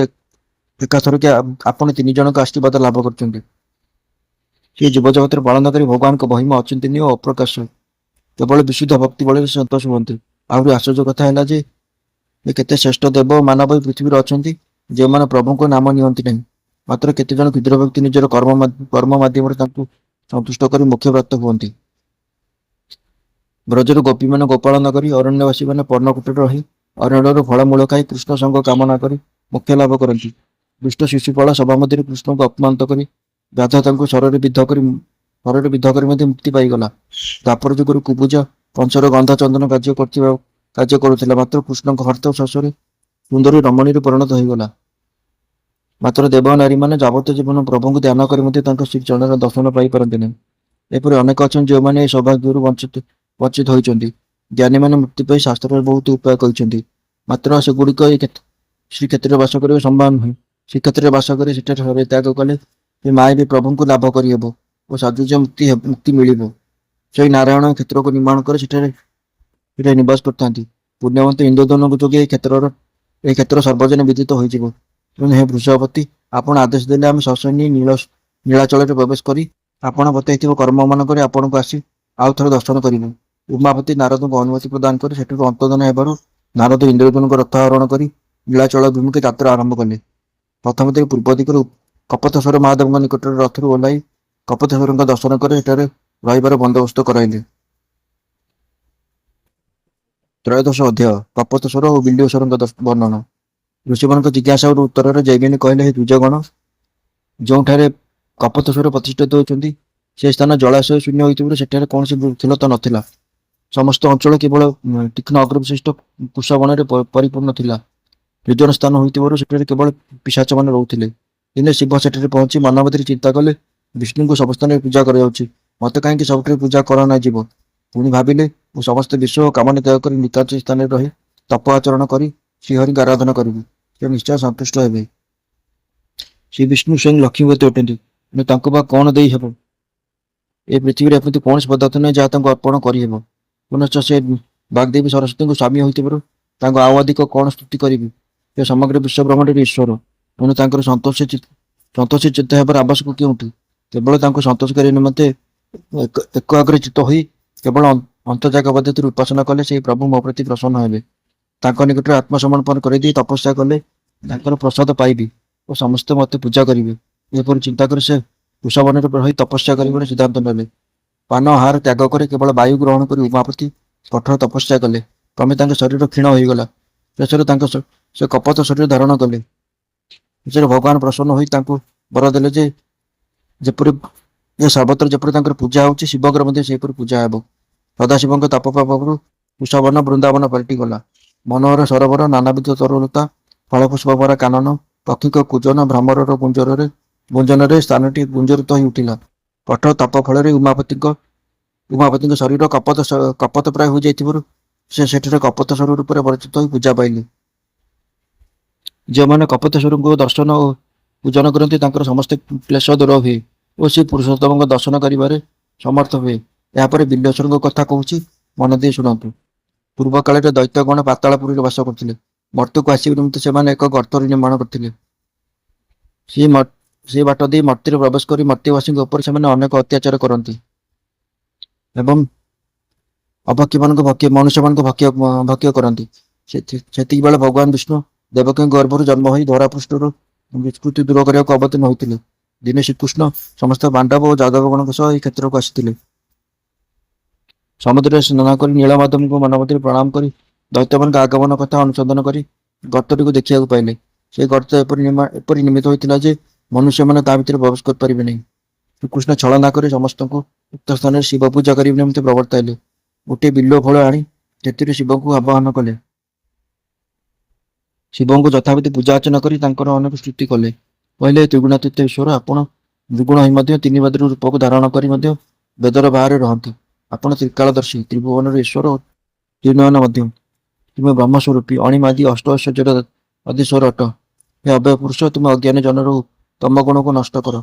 ଏକାଥରକେ ଆପଣ 3 ଜଣଙ୍କ ଆଶୀର୍ବାଦ ଲାଭ କରିଛନ୍ତି। ସେ ଜୀବଜଗତରେ ପାଳନ କରି ଭଗବାନଙ୍କ ମହିମା ଅଚିନ୍ତନୀୟ ଓ ଅପ୍ରକାଶ୍ୟ। କେବଳ ବିଶୁଦ୍ଧ ଭକ୍ତି ବଳରେ ସନ୍ତୋଷ ହୁଅନ୍ତି। ଆହୁରି ଆଶ୍ଚର୍ଯ୍ୟ କଥା ହେଲା ଯେ କେତେ ଶ୍ରେଷ୍ଠ ଦେବ ଓ ମାନବ ଏହି ପୃଥିବୀରେ ଅଛନ୍ତି ଯେଉଁମାନେ ପ୍ରଭୁଙ୍କ ନାମ ନିଅନ୍ତି ନାହିଁ। ମାତ୍ର କେତେଜଣ କ୍ଷୁଦ୍ର ବ୍ୟକ୍ତି ନିଜର କର୍ମ ମାଧ୍ୟମରେ ତାଙ୍କୁ ସନ୍ତୁଷ୍ଟ କରି ମୋକ୍ଷ ପ୍ରାପ୍ତ ହୁଅନ୍ତି। ବ୍ରଜରୁ ଗୋପୀମାନେ ଗୋପାଳନ କରି ଅରଣ୍ୟବାସୀମାନେ ପର୍ଣ୍ଣକୂଟରେ ରହି ଅରଣ୍ୟରୁ ଫଳମୂଳ ଖାଇ କୃଷ୍ଣ ସଙ୍ଗ କାମନା କରି ମୋକ୍ଷ ଲାଭ କରନ୍ତି। ଦୁଷ୍ଟ ଶିଶୁପାଳ ସଭା ମଧ୍ୟରେ କୃଷ୍ଣଙ୍କୁ ଅପମାନିତ କରି ବ୍ୟାଧ ତାଙ୍କୁ ଶରରେ ବିଦ୍ଧ କରି ମଧ୍ୟ ମୁକ୍ତି ପାଇଗଲା। ଦ୍ୱାପର ଯୁଗରୁ କୁବୁଜ କଂସର ଗନ୍ଧା ଚନ୍ଦନ କାର୍ଯ୍ୟ କରୁଥିଲା। ମାତ୍ର କୃଷ୍ଣଙ୍କ ହର୍ଷ ଶେଷରେ ସୁନ୍ଦରୀ ରମଣୀରେ ପରିଣତ ହୋଇଗଲା। ମାତ୍ର ଦେବ ନାରୀମାନେ ଯାବତୀୟ ଜୀବନ ପ୍ରଭୁଙ୍କୁ ଧ୍ୟାନ କରି ମଧ୍ୟ ତାଙ୍କ ଶ୍ରୀଚରଣର ଦର୍ଶନ ପାଇପାରନ୍ତି ନାହିଁ। ଏପରି ଅନେକ ଅଛନ୍ତି ଯେଉଁମାନେ ଏହି ସୌଭାଗ୍ୟରୁ ବଞ୍ଚିତ ହୋଇଛନ୍ତି। ଜ୍ଞାନୀମାନେ ମୁକ୍ତି ପାଇଁ ଶାସ୍ତ୍ରରେ ବହୁତ ଉପାୟ କହିଛନ୍ତି। ମାତ୍ର ସେଗୁଡ଼ିକ ଶ୍ରୀକ୍ଷେତ୍ରରେ ବାସ କରିବା ସମ୍ଭବ ନୁହେଁ। ଶ୍ରୀକ୍ଷେତ୍ରରେ ବାସ କରି ସେଠାରେ ଶରୀର ତ୍ୟାଗ କଲେ ସେ ମାୟା ପ୍ରଭୁଙ୍କୁ ଲାଭ କରିହେବ ଓ ସାଜୁଜ୍ୟ ମୁକ୍ତି ମିଳିବ। ସେହି ନାରାୟଣ କ୍ଷେତ୍ରକୁ ନିର୍ମାଣ କରି ସେଠାରେ ନିବାସ କରିଥାନ୍ତି। ପୁଣ୍ୟବନ୍ତ ଇନ୍ଦ୍ରଦ୍ୟୁମ୍ନଙ୍କ ଯୋଗେ ଏହି କ୍ଷେତ୍ର ସର୍ବଜନ ବିଦିତ ହୋଇଯିବ। ତେଣୁ ହେ ବୃଷଭପତି, ଆପଣ ଆଦେଶ ଦେଲେ ଆମେ ସସୈନ୍ୟ ନୀଳାଚଳରେ ପ୍ରବେଶ କରି ଆପଣ ବତାଇଥିବା କର୍ମମାନ କରି ଆପଣଙ୍କୁ ଆସି ଆଉ ଥରେ ଦର୍ଶନ କରିବୁ। ଉମାପତି ନାରଦଙ୍କୁ ଅନୁମତି ପ୍ରଦାନ କରି ସେଠାରୁ ଅନ୍ତର୍ଦ୍ଧାନ ହେବାରୁ ନାରଦ ଇନ୍ଦ୍ରଦ୍ୟୁମ୍ନଙ୍କ ରଥ ଆରୋହଣ କରି ନୀଳାଚଳ ଅଭିମୁଖେ ଯାତ୍ରା ଆରମ୍ଭ କଲେ। ପ୍ରଥମେ ପୂର୍ବ ଦିଗରୁ କପୋତସ୍ୱର ମହାଦେବଙ୍କ ନିକଟରେ ରଥରୁ ଓହ୍ଲାଇ କପୋତସ୍ୱରଙ୍କ ଦର୍ଶନ କରି ସେଠାରେ ରହିବାର ବନ୍ଦୋବସ୍ତ କରାଇଲେ। ତ୍ରୟୋଦଶ ଅଧ୍ୟାୟ। କପୋତସ୍ୱର ଓ ବିଲ୍ୱେଶ୍ୱରଙ୍କ ବର୍ଣ୍ଣନ। ଋଷିମାନଙ୍କ ଜିଜ୍ଞାସାର ଉତ୍ତରରେ ଜୈମିନୀ କହିଲେ, ହେ ଦ୍ୱିଜଗଣ, ଯେଉଁଠାରେ କପୋତସ୍ୱର ପ୍ରତିଷ୍ଠିତ ହୋଇଛନ୍ତି ସେ ସ୍ଥାନ ଜଳାଶୟ ଶୂନ୍ୟ ହୋଇଥିବାରୁ ସେଠାରେ କୌଣସି ବୃକ୍ଷଲତା ନଥିଲା। ସମସ୍ତ ଅଞ୍ଚଳ କେବଳ ତୀକ୍ଷ୍ଣ ଅଗ୍ରବିଶିଷ୍ଟ କୁଶବନରେ ପରିପୂର୍ଣ୍ଣ ଥିଲା। ନିର୍ଜନ ସ୍ଥାନ ହୋଇଥିବାରୁ ସେଠାରେ କେବଳ ପିଶାଚମାନେ ରହୁଥିଲେ। ଦିନେ ଶିବ ସେଠାରେ ପହଞ୍ଚି ମନ ମଧ୍ୟରେ ଚିନ୍ତା କଲେ, ବିଷ୍ଣୁଙ୍କୁ ସବୁ ସ୍ଥାନରେ ପୂଜା କରାଯାଉଛି, ମୋତେ କାହିଁକି ସବୁଠାରେ ପୂଜା କରାନଯିବ। ପୁଣି ଭାବିଲେ, ମୁଁ ସମସ୍ତ ବିଶ୍ୱ ଓ କାମନା ତ୍ୟାଗ କରି ନିକାଞ୍ଚ ସ୍ଥାନରେ ରହି ତପ ଆଚରଣ କରି ଶ୍ରୀହରିଙ୍କ ଆରାଧନା କରିବି। ସେ ନିଶ୍ଚୟ ସନ୍ତୁଷ୍ଟ ହେବେ। ଶ୍ରୀ ବିଷ୍ଣୁ ସ୍ୱୟଂ ଲକ୍ଷ୍ମୀପତି ଅଟନ୍ତି। ତେଣୁ ତାଙ୍କୁ ବା କଣ ଦେଇ ହେବ? ଏ ପୃଥିବୀରେ ଏମିତି କୌଣସି ପଦାର୍ଥ ନାହିଁ ଯାହା ତାଙ୍କୁ ଅର୍ପଣ କରିହେବ। ପୁନଶ୍ଚ ସେ ବାଗ୍ଦେବୀ ସରସ୍ୱତୀଙ୍କୁ ସ୍ୱାମୀ ହୋଇଥିବାରୁ ତାଙ୍କୁ ଆଉ ଅଧିକ କଣ ସ୍ତୁତି କରିବି? ସେ ସମଗ୍ର ବିଶ୍ୱ ବ୍ରହ୍ମାଣ୍ଡର ଈଶ୍ୱର। ତେଣୁ ତାଙ୍କର ସନ୍ତୋଷୀ ଚିତ୍ତ ହେବାର ଆବଶ୍ୟକ କେଉଁଠି? କେବଳ ତାଙ୍କୁ ସନ୍ତୋଷ କରିବା ନିମନ୍ତେ ଏକାଗ୍ରଚିତ୍ତ ହୋଇ କେବଳ ଅନ୍ତର୍ଜାଗ ପଦ୍ଧତିରେ ଉପାସନା କଲେ ସେହି ପ୍ରଭୁ ମୋ ପ୍ରତି ପ୍ରସନ୍ନ ହେବେ। ତାଙ୍କ ନିକଟରେ ଆତ୍ମସମର୍ପଣ କରିଦେଇ ତପସ୍ୟା କଲେ ତାଙ୍କର ପ୍ରସାଦ ପାଇବି ଓ ସମସ୍ତେ ମୋତେ ପୂଜା କରିବେ। ଏପରି ଚିନ୍ତା କରି ସେ କୁଶବନରେ ରହି ତପସ୍ୟା କରିବାର ସିଦ୍ଧାନ୍ତ ନେଲେ। ପାନ ଆହାର ତ୍ୟାଗ କରି କେବଳ ବାୟୁ ଗ୍ରହଣ କରି ଉମାପତି କଠୋର ତପସ୍ୟା କଲେ। କ୍ରମେ ତାଙ୍କ ଶରୀର କ୍ଷୀଣ ହୋଇଗଲା। ଶେଷରେ ସେ କପୋତ ଶରୀର ଧାରଣ କଲେ। ଶେଷରେ ଭଗବାନ ପ୍ରସନ୍ନ ହୋଇ ତାଙ୍କୁ ବର ଦେଲେ ଯେ ସର୍ବତ୍ର ଯେପରି ତାଙ୍କର ପୂଜା ହେଉଛି ଶିବଙ୍କର ମଧ୍ୟ ସେହିପରି ପୂଜା ହେବ। ସଦାଶିବଙ୍କ ତପପ୍ରଭାବରୁ କୁଶବନ ବୃନ୍ଦାବନ ପାଲଟିଗଲା। ମନୋହର ସରୋବର, ନାନାବିଧ ତରୁଲତା, ଫଳପୁଷ୍ପଭରା କାନନ, ପକ୍ଷୀଙ୍କ କୂଜନ, ଭ୍ରମରର ଗୁଞ୍ଜନରେ ସ୍ଥାନଟି ଗୁଞ୍ଜରିତ ହୋଇ ଉଠିଲା। କଠୋର ତପ ଫଳରେ ଉମାପତିଙ୍କ ଶରୀର କପୋତ ପ୍ରାୟ ହୋଇଯାଇଥିବାରୁ ସେ ସେଠାରେ କପୋତସ୍ୱର ରୂପରେ ପରିଚିତ ହୋଇ ପୂଜା ପାଇଲେ। ଯେଉଁମାନେ କପୋତସ୍ୱରଙ୍କୁ ଦର୍ଶନ ଓ ପୂଜନ କରନ୍ତି ତାଙ୍କର ସମସ୍ତ କ୍ଲେଶ ଦୂର ହୁଏ ଓ ସେ ପୁରୁଷୋତ୍ତମଙ୍କ ଦର୍ଶନ କରିବାରେ ସମର୍ଥ ହୁଏ। ଏହାପରେ ବିଲ୍ୱେଶ୍ୱରଙ୍କ କଥା କହୁଛି, ମନ ଦେଇ ଶୁଣନ୍ତୁ। ପୂର୍ବ କାଳରେ ଦୈତ୍ୟଗଣ ପାତାଳପୁରୀରେ ବାସ କରୁଥିଲେ। ମର୍ତ୍ତ୍ୟକୁ ଆସିବା ନିମନ୍ତେ ସେମାନେ ଏକ ଗର୍ତ୍ତର ନିର୍ମାଣ କରିଥିଲେ। ସେ ବାଟ ଦେଇ ମର୍ତ୍ତ୍ୟରେ ପ୍ରବେଶ କରି ମର୍ତ୍ତ୍ୟବାସୀଙ୍କ ଉପରେ ସେମାନେ ଅନେକ ଅତ୍ୟାଚାର କରନ୍ତି ଏବଂ ଅଭକ୍ଷ୍ୟ ମାନଙ୍କୁ ଭକ୍ଷ୍ୟ ମନୁଷ୍ୟ ମାନଙ୍କୁ ଭକ୍ଷ୍ୟ କରନ୍ତି। ସେତିକି ବେଳେ ଭଗବାନ ବିଷ୍ଣୁ ଦେବକୀଙ୍କ ଗର୍ଭରୁ ଜନ୍ମ ହୋଇ ଧରାପୃଷ୍ଠରୁ ବିସ୍କୃତି ଦୂର କରିବାକୁ ଅବତୀର୍ଣ୍ଣ ହୋଇଥିଲେ। ଦିନେ ଶ୍ରୀକୃଷ୍ଣ ସମସ୍ତ ପାଣ୍ଡବ ଓ ଯାଦବଗଣଙ୍କ ସହ ଏହି କ୍ଷେତ୍ରକୁ ଆସିଥିଲେ। ସମୁଦ୍ରରେ ସ୍ନାନ କରି ନୀଳମାଧବଙ୍କୁ ମନମଧ୍ୟରେ ପ୍ରଣାମ କରି ଦୈତ୍ୟମାନଙ୍କ ଆଗମନ କଥା ଅନୁସନ୍ଧାନ କରି ଗର୍ତ୍ତଟିକୁ ଦେଖିବାକୁ ପାଇଲେ। ସେ ଗର୍ତ୍ତ ଏପରି ନିମିତ ହୋଇଥିଲା ଯେ ମନୁଷ୍ୟମାନେ ତା ଭିତରେ ପ୍ରବେଶ କରିପାରିବେ ନାହିଁ। ଶ୍ରୀକୃଷ୍ଣ ଛଳନା କରି ସମସ୍ତଙ୍କୁ ଉକ୍ତ ସ୍ଥାନରେ ଶିବ ପୂଜା କରିବା ନିମନ୍ତେ ପ୍ରବର୍ତ୍ତାଇଲେ। ଗୋଟିଏ ବିଲ୍ୱ ଫଳ ଆଣି ସେଥିରେ ଶିବଙ୍କୁ ଆବାହନ କଲେ। ଶିବଙ୍କୁ ଯଥାବିଧି ପୂଜା ଅର୍ଚ୍ଚନା କରି ତାଙ୍କର ଅନେକ ସ୍ତୁତି କଲେ। କହିଲେ, ତ୍ରିଗୁଣାତୀତ ଈଶ୍ୱର, ଆପଣ ଦ୍ୱିଗୁଣ ହୋଇ ମଧ୍ୟ ତିନି ବେଦର ରୂପକୁ ଧାରଣ କରି ମଧ୍ୟ ବେଦର ବାହାରେ ରହନ୍ତି। ଆପଣ ତ୍ରିକାଳଦର୍ଶୀ, ତ୍ରିଭୁବନର ଈଶ୍ୱର ଓ ତ୍ରିନୟନ ମଧ୍ୟ। ତୁମେ ବ୍ରହ୍ମସ୍ୱରୂପୀ, ଅଣିମାଦି ଅଷ୍ଟ ଐଶ୍ୱର୍ଯ୍ୟର ଅଧୀଶ୍ୱର ଅଟ। ହେ ଅବ୍ୟୟ ପୁରୁଷ, ତୁମେ ଅଜ୍ଞାନୀ ଜନର ତମ ଗୁଣକୁ ନଷ୍ଟ କର।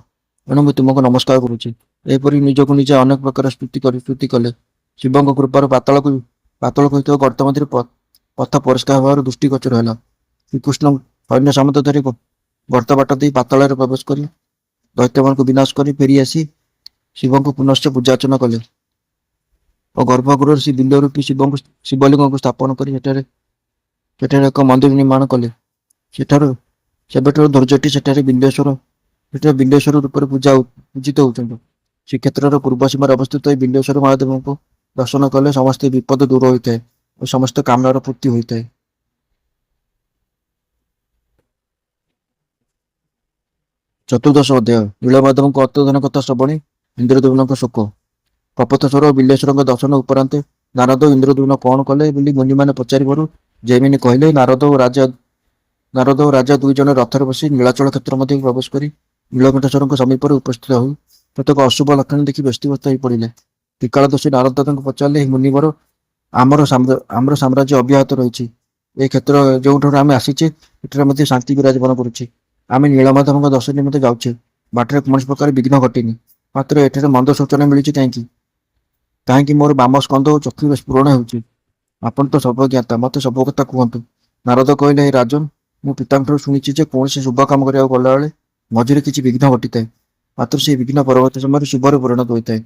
ଏଣୁ ମୁଁ ତୁମକୁ ନମସ୍କାର କରୁଛି। ଏହିପରି ନିଜକୁ ନିଜେ ଅନେକ ପ୍ରକାର ସ୍ତୁତି କଲେ। ଶିବଙ୍କ କୃପାରୁ ପାତାଳକୁ ହୋଇଥିବା ଗର୍ତ୍ତ ମଧ୍ୟରେ ପଥ ପରିଷ୍କାର ହେବାରୁ ଦୃଷ୍ଟିଗୋଚର ହେଲା। ଶ୍ରୀକୃଷ୍ଣ ସୈନ୍ୟ ସମେତ ଧରି ଗର୍ତ୍ତ ବାଟ ଦେଇ ପାତାଳରେ ପ୍ରବେଶ କରି ଦୈତ୍ୟମାନଙ୍କୁ ବିନାଶ କରି ଫେରି ଆସି ଶିବଙ୍କୁ ପୁନଶ୍ଚ ପୂଜା ଅର୍ଚ୍ଚନା କଲେ ଓ ଗର୍ଭଗୃହରେ ଶ୍ରୀ ବିଲ୍ୱ ରୂପୀ ଶିବଲିଙ୍ଗକୁ ସ୍ଥାପନ କରି ସେଠାରେ ଏକ ମନ୍ଦିର ନିର୍ମାଣ କଲେ। ସେବେଠାରୁ ଧୈର୍ଯ୍ୟଟି ସେଠାରେ ବିଲ୍ୱେଶ୍ୱର ରୂପରେ ପୂଜିତ ହେଉଛନ୍ତି। ଶ୍ରୀକ୍ଷେତ୍ରର ପୂର୍ବ ସୀମାରେ ଅବସ୍ଥିତ ଏହି ବିଲ୍ୱେଶ୍ୱର ମହାଦେବଙ୍କୁ ଦର୍ଶନ କଲେ ସମସ୍ତ ବିପଦ ଦୂର ହୋଇଥାଏ ଓ ସମସ୍ତ କାମନାର ପୂର୍ତ୍ତି ହୋଇଥାଏ। ଚତୁର୍ଦ୍ଦଶ ଅଧ୍ୟାୟ। ନୀଳମାଧବଙ୍କ ଅର୍ତ୍ତଧନ କଥା ଶ୍ରବଣେ ଇନ୍ଦ୍ରଦ୍ୟୁମ୍ନଙ୍କ ଶୋକ। କପୋତସ୍ୱର ଓ ବିଲ୍ୱେଶ୍ୱରଙ୍କ ଦର୍ଶନ ଉପରାନ୍ତେ ନାରଦ ଓ ଇନ୍ଦ୍ରଦ୍ୟୁମ୍ନ କଣ କଲେ ବୋଲି ମୁନିମାନେ ପଚାରିବାରୁ ଜୈମିନୀ କହିଲେ, ନାରଦ ଓ ରାଜା ଦୁଇ ଜଣ ରଥରେ ବସି ନୀଳାଚଳ କ୍ଷେତ୍ର ମଧ୍ୟକୁ ପ୍ରବେଶ କରି ନୀଳକଣ୍ଠେଶ୍ୱରଙ୍କ ସମୀପରେ ଉପସ୍ଥିତ ହୋଇ ପ୍ରତ୍ୟେକ ଅଶୁଭ ଲକ୍ଷଣ ଦେଖି ବ୍ୟସ୍ତିବ୍ୟସ୍ତ ହୋଇ ପଡ଼ିଲେ। ତ୍ରିକାଳଦର୍ଶୀ ନାରଦ ତାଙ୍କୁ ପଚାରିଲେ, ହେ ମୁନିବର, ଆମର ସାମ୍ରାଜ୍ୟ ଅବ୍ୟାହତ ରହିଛି। ଏ କ୍ଷେତ୍ର ଯେଉଁଠାରୁ ଆମେ ଆସିଛେ ସେଠାରେ ମଧ୍ୟ ଶାନ୍ତି ବିରାଜମାନ କରୁଛି। ଆମେ ନୀଳମାଧବଙ୍କ ଦର୍ଶନ ନିମନ୍ତେ ଯାଉଛେ। ବାଟରେ କୌଣସି ପ୍ରକାର ବିଘ୍ନ ଘଟିନି। ମାତ୍ର ଏଠାରେ ମନ୍ଦ ସୂଚନା ମିଳିଛି କାହିଁକି? କାହିଁକି ମୋର ବାମ ସ୍କନ୍ଧ ଓ ଚକ୍ଷୁ ସ୍ଫୁରଣ ହେଉଛି? ଆପଣ ତ ସର୍ବଜ୍ଞାତା, ମତେ ସବୁ କଥା କୁହନ୍ତୁ। ନାରଦ କହିଲେ, ହେ ରାଜନ, ମୁଁ ପିତାଙ୍କଠାରୁ ଶୁଣିଛି ଯେ କୌଣସି ଶୁଭ କାମ କରିବାକୁ ଗଲାବେଳେ ମଝିରେ କିଛି ବିଘ୍ନ ଘଟିଥାଏ। ମାତ୍ର ସେହି ବିଘ୍ନ ପରବର୍ତ୍ତୀ ସମୟରେ ଶୁଭରେ ପରିଣତ ହୋଇଥାଏ।